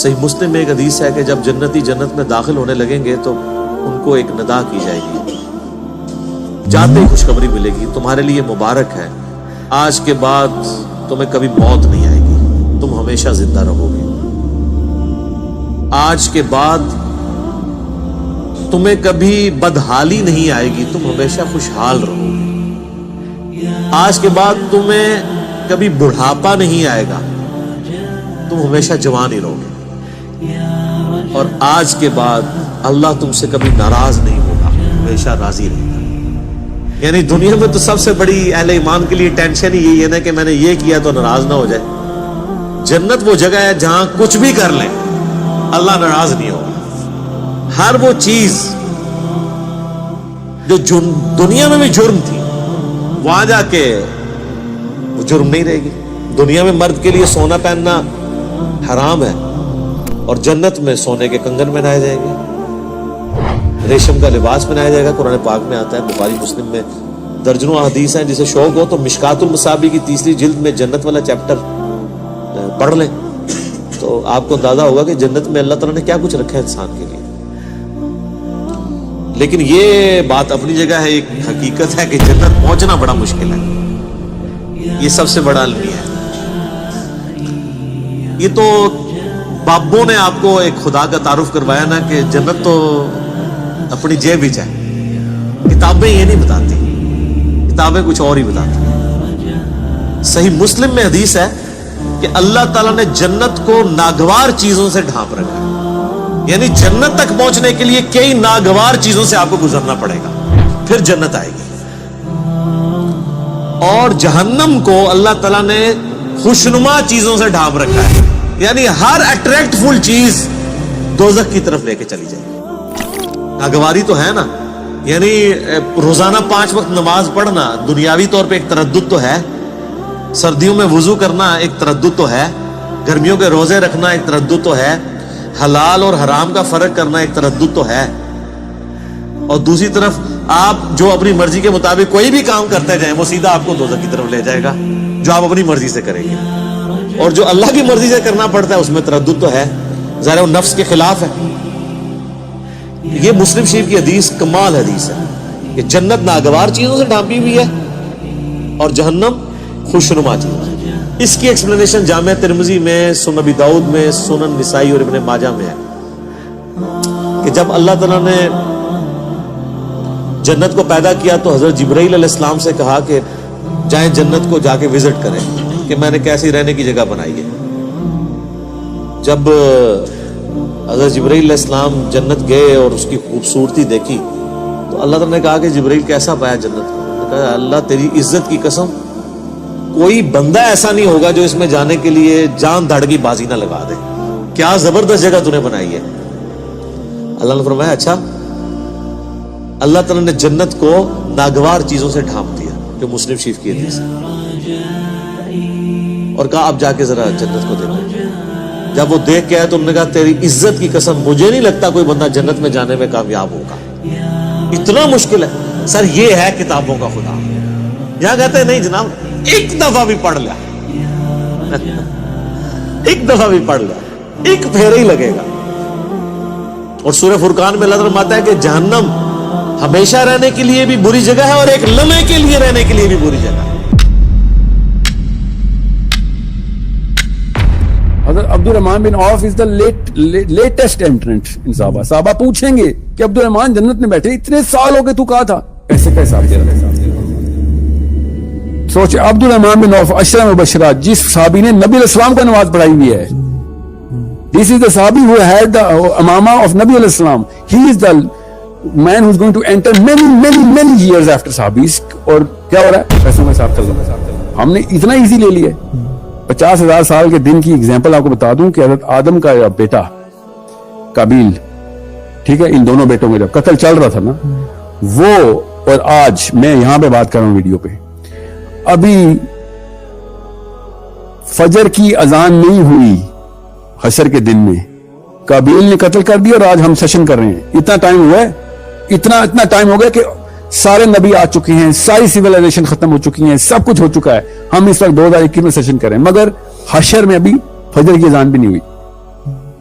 صحیح مسلم میں ایک حدیث ہے کہ جب جنتی جنت میں داخل ہونے لگیں گے تو ان کو ایک ندا کی جائے گی، جاتے ہی خوشخبری ملے گی، تمہارے لیے مبارک ہے، آج کے بعد تمہیں کبھی موت نہیں آئے گی، تم ہمیشہ زندہ رہو گے، آج کے بعد تمہیں کبھی بدحالی نہیں آئے گی، تم ہمیشہ خوشحال رہو گے، آج کے بعد تمہیں کبھی بڑھاپا نہیں آئے گا، تم ہمیشہ جوان ہی رہو گے، اور آج کے بعد اللہ تم سے کبھی ناراض نہیں ہوگا، ہمیشہ راضی رہے گا۔ یعنی دنیا میں تو سب سے بڑی اہل ایمان کے لیے ٹینشن ہی یہی ہے نا کہ میں نے یہ کیا تو ناراض نہ ہو جائے۔ جنت وہ جگہ ہے جہاں کچھ بھی کر لیں اللہ ناراض نہیں ہوگا، ہر وہ چیز جو دنیا میں بھی جرم تھی وہاں جا کے وہ جرم نہیں رہے گی۔ دنیا میں مرد کے لیے سونا پہننا حرام ہے اور جنت میں سونے کے کنگن پہنائے جائیں گے، ریشم کا لباس پہنایا جائے گا۔ قرآن پاک میں آتا ہے، بخاری مسلم میں درجنوں احادیث ہیں، جسے شوق ہو تو مشکات المصابیح کی 3 جلد میں جنت والا چیپٹر پڑھ لیں تو آپ کو اندازہ ہوگا کہ جنت میں اللہ تعالیٰ نے کیا کچھ رکھا ہے انسان کے لیے۔ لیکن یہ بات اپنی جگہ ہے، ایک حقیقت ہے کہ جنت پہنچنا بڑا مشکل ہے، یہ سب سے بڑا المیہ ہے۔ یہ تو بابوں نے آپ کو ایک خدا کا تعارف کروایا نا کہ جنت تو اپنی جیب وچ ہے، کتابیں یہ نہیں بتاتی، کتابیں کچھ اور ہی بتاتی ہیں۔ صحیح مسلم میں حدیث ہے کہ اللہ تعالیٰ نے جنت کو ناگوار چیزوں سے ڈھانپ رکھا ہے، یعنی جنت تک پہنچنے کے لیے کئی ناگوار چیزوں سے آپ کو گزرنا پڑے گا پھر جنت آئے گی۔ اور جہنم کو اللہ تعالیٰ نے خوشنما چیزوں سے ڈھانپ رکھا ہے، یعنی ہر اٹریکٹ فل چیز دوزخ کی طرف لے کے چلی جائے گی۔ ناگواری تو ہے نا، یعنی روزانہ 5 وقت نماز پڑھنا دنیاوی طور پہ ایک تردد تو ہے، سردیوں میں وضو کرنا ایک تردد تو ہے، گرمیوں کے روزے رکھنا ایک تردد تو ہے، حلال اور حرام کا فرق کرنا ایک تردد تو ہے، اور دوسری طرف آپ جو اپنی مرضی کے مطابق کوئی بھی کام کرتے جائیں وہ سیدھا آپ کو دوزخ کی طرف لے جائے گا، جو آپ اپنی مرضی سے کریں گے، اور جو اللہ کی مرضی سے کرنا پڑتا ہے اس میں تردد تو ہے، ظاہر وہ نفس کے خلاف ہے۔ یہ مسلم شریف کی حدیث کمال حدیث ہے کہ جنت ناگوار چیزوں سے ڈھانپی ہوئی ہے اور جہنم خوشنما چیزیں۔ اس کی ایکسپلینیشن جامع ترمذی میں، سنن ابی داؤد میں، سنن نسائی اور ابن ماجہ میں ہے کہ جب اللہ تعالیٰ نے جنت کو پیدا کیا تو حضرت جبرائیل علیہ السلام سے کہا کہ جائیں جنت کو جا کے وزٹ کریں کہ میں نے کیسی رہنے کی جگہ بنائی ہے۔ جب حضرت جبرائیل علیہ السلام جنت گئے اور اس کی خوبصورتی دیکھی تو اللہ تعالیٰ نے کہا کہ جبرائیل کیسا پایا جنت کو؟ کہا اللہ تیری عزت کی قسم کوئی بندہ ایسا نہیں ہوگا جو اس میں جانے کے لیے جان دھڑ کی بازی نہ لگا دے، کیا زبردست جگہ تو نے بنائی ہے۔ اللہ نے فرمایا اچھا، اللہ تعالیٰ نے جنت کو ناگوار چیزوں سے ڈھانپ دیا، جو مسلم شریف کی حدیث ہے، اور کہا اب جا کے ذرا جنت کو دیکھو۔ جب وہ دیکھ کے آئے تو انہوں نے کہا تیری عزت کی قسم مجھے نہیں لگتا کوئی بندہ جنت میں جانے میں کامیاب ہوگا، اتنا مشکل ہے۔ سر یہ ہے کتابوں کا خدا، یہاں کہتے ہیں نہیں جناب ایک دفعہ بھی پڑھ لیا ایک دفعہ بھی پڑھ لیا ایک پھیرا ہی لگے گا۔ اور سورہ فرقان میں اللہ تعالیٰ فرماتا ہے کہ جہنم ہمیشہ رہنے کے لیے بھی بری جگہ ہے اور ایک لمحے کے لیے رہنے کے لیے بھی بری جگہ ہے۔ حضرت عبد الرحمن بن عوف از دا لیٹسٹ انٹرنٹ ان صحابہ۔ صحابہ پوچھیں گے کہ عبد الرحمن جنت میں بیٹھے اتنے سال ہو گئے تو کہا تھا، ایسے کیسا آپ دے رہے ہیں؟ سوچے عبد الرحمن بن عوف عشرہ مبشرہ، جس صحابی نے نبی علیہ السلام کو نماز پڑھائی ہوئی ہے، this is the sahabi who had the amama of Nabi alayhi salam. He is the man who is going to enter many years after sahabis. اور کیا ہو رہا ہے؟ پیسوں میں حساب چل رہا ہے۔ ہم نے اتنا ایزی لے لیا ہے۔ 50,000 سال کے دن کی ایگزامپل آپ کو بتا دوں کہ حضرت آدم کا بیٹا قابیل، ٹھیک ہے، ان دونوں بیٹوں میں جب قتل چل رہا تھا نا، وہ اور آج میں یہاں پہ بات کر رہا ہوں ویڈیو پہ، ابھی فجر کی اذان نہیں ہوئی حشر کے دن میں قابیل نے قتل کر دیا، اور آج ہم سیشن کر رہے ہیں۔ اتنا ٹائم ہوا ہے، اتنا ٹائم ہو گیا کہ سارے نبی آ چکے ہیں، ساری سیولائزیشن ختم ہو چکی ہیں، سب کچھ ہو چکا ہے، ہم اس وقت 2021 میں سیشن کر رہے ہیں، مگر حشر میں ابھی فجر کی اذان بھی نہیں ہوئی۔